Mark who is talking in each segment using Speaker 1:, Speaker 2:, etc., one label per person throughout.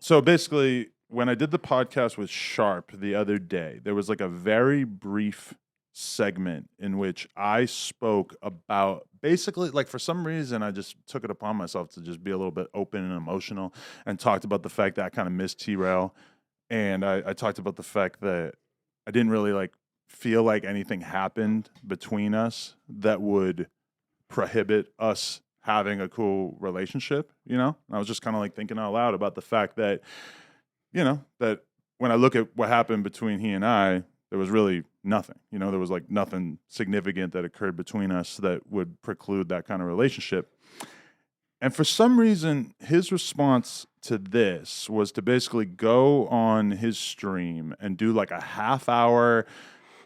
Speaker 1: So basically, when I did the podcast with Sharp the other day, there was like a very brief segment in which I spoke about basically, like, for some reason, I just took it upon myself to just be a little bit open and emotional and talked about the fact that I kind of missed T-Rail. And I talked about the fact that I didn't really like feel like anything happened between us that would prohibit us having a cool relationship, you know? And I was just kind of like thinking out loud about the fact that, that when I look at what happened between he and I, there was really nothing. There was like nothing significant that occurred between us that would preclude that kind of relationship. And for some reason, his response to this was to basically go on his stream and do like a half hour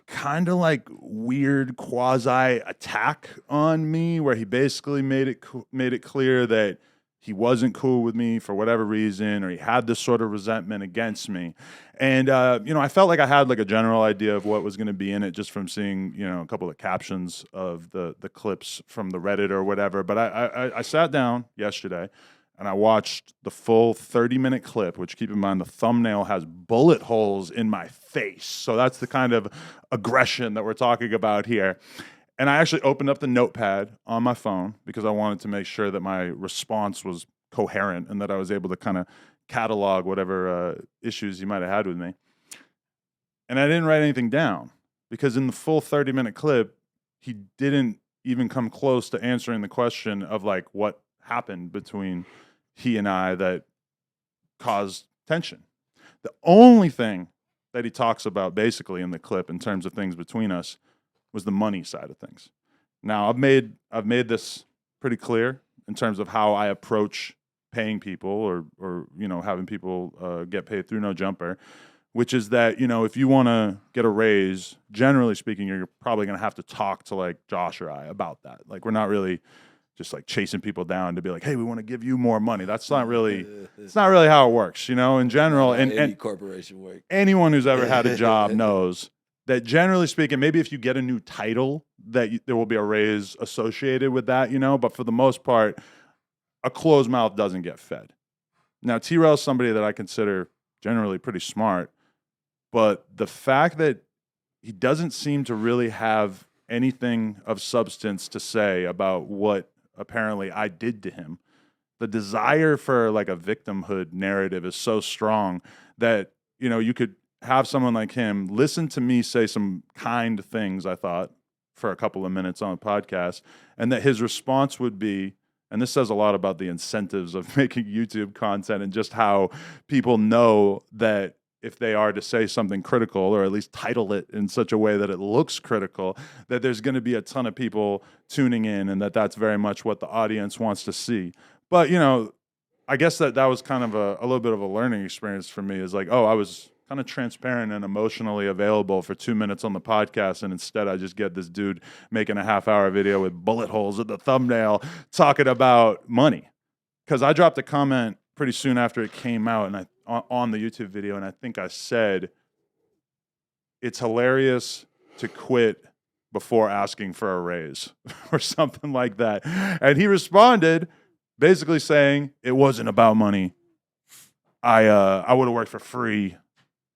Speaker 1: kind of like weird quasi attack on me, where he basically made it clear that he wasn't cool with me for whatever reason, or he had this sort of resentment against me. And I felt like I had like a general idea of what was going to be in it just from seeing a couple of captions of the clips from the Reddit or whatever. But I sat down yesterday and I watched the full 30-minute clip, which, keep in mind, the thumbnail has bullet holes in my face. So that's the kind of aggression that we're talking about here. And I actually opened up the notepad on my phone because I wanted to make sure that my response was coherent and that I was able to kind of catalog whatever issues he might have had with me. And I didn't write anything down because in the full 30-minute clip, he didn't even come close to answering the question of like what happened between he and I that caused tension. The only thing that he talks about basically in the clip in terms of things between us was the money side of things. Now, I've made this pretty clear in terms of how I approach paying people or having people get paid through No Jumper, which is that, if you want to get a raise, generally speaking, you're probably going to have to talk to like Josh or I about that. Like, we're not really just like chasing people down to be like, hey, we want to give you more money. That's not really, it's not really how it works, in general. And
Speaker 2: corporation work.
Speaker 1: Anyone who's ever had a job knows that generally speaking, maybe if you get a new title, that there will be a raise associated with that, but for the most part, a closed mouth doesn't get fed. Now, T-Rail is somebody that I consider generally pretty smart, but the fact that he doesn't seem to really have anything of substance to say about what apparently I did to him, the desire for like a victimhood narrative is so strong that, you could have someone like him listen to me say some kind things, I thought, for a couple of minutes on a podcast, and that his response would be, and this says a lot about the incentives of making YouTube content and just how people know that if they are to say something critical, or at least title it in such a way that it looks critical, that there's going to be a ton of people tuning in and that that's very much what the audience wants to see. But, I guess that was kind of a little bit of a learning experience for me, is like, oh, I was kind of transparent and emotionally available for 2 minutes on the podcast, and instead I just get this dude making a half-hour video with bullet holes in the thumbnail talking about money. Because I dropped a comment pretty soon after it came out, and on the YouTube video, and I think I said, it's hilarious to quit before asking for a raise or something like that. And he responded basically saying, it wasn't about money. I would have worked for free,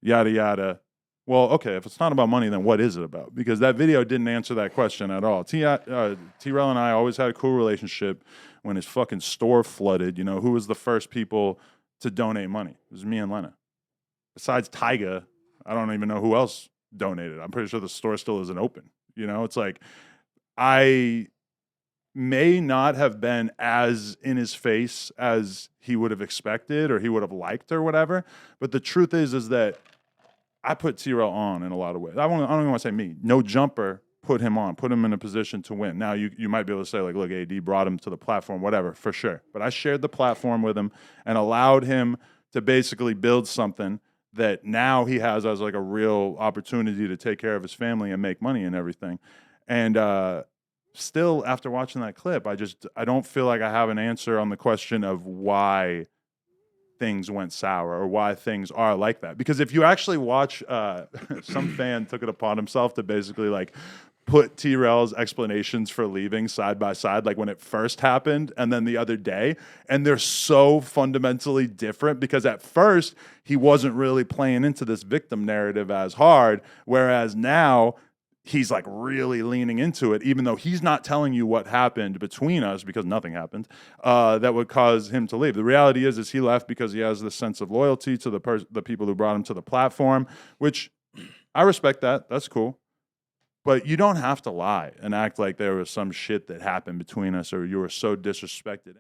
Speaker 1: yada, yada. Well, okay, if it's not about money, then what is it about? Because that video didn't answer that question at all. T-Rail and I always had a cool relationship. When his fucking store flooded, who was the first people to donate money? It was me and Lena. Besides Tyga, I don't even know who else donated. I'm pretty sure the store still isn't open. It's like, I may not have been as in his face as he would have expected or he would have liked or whatever. But the truth is that I put T-Rail on in a lot of ways. I don't even want to say me. No Jumper put him on, put him in a position to win. Now, you might be able to say, like, look, AD brought him to the platform, whatever, for sure. But I shared the platform with him and allowed him to basically build something that now he has as like a real opportunity to take care of his family and make money and everything. And still, after watching that clip, I don't feel like I have an answer on the question of why things went sour or why things are like that. Because if you actually watch, some fan took it upon himself to basically like put Trell's explanations for leaving side by side, like when it first happened and then the other day. And they're so fundamentally different because at first he wasn't really playing into this victim narrative as hard. Whereas now he's like really leaning into it, even though he's not telling you what happened between us because nothing happened that would cause him to leave. The reality is he left because he has this sense of loyalty to the people who brought him to the platform, which I respect that. That's cool. But you don't have to lie and act like there was some shit that happened between us or you were so disrespected.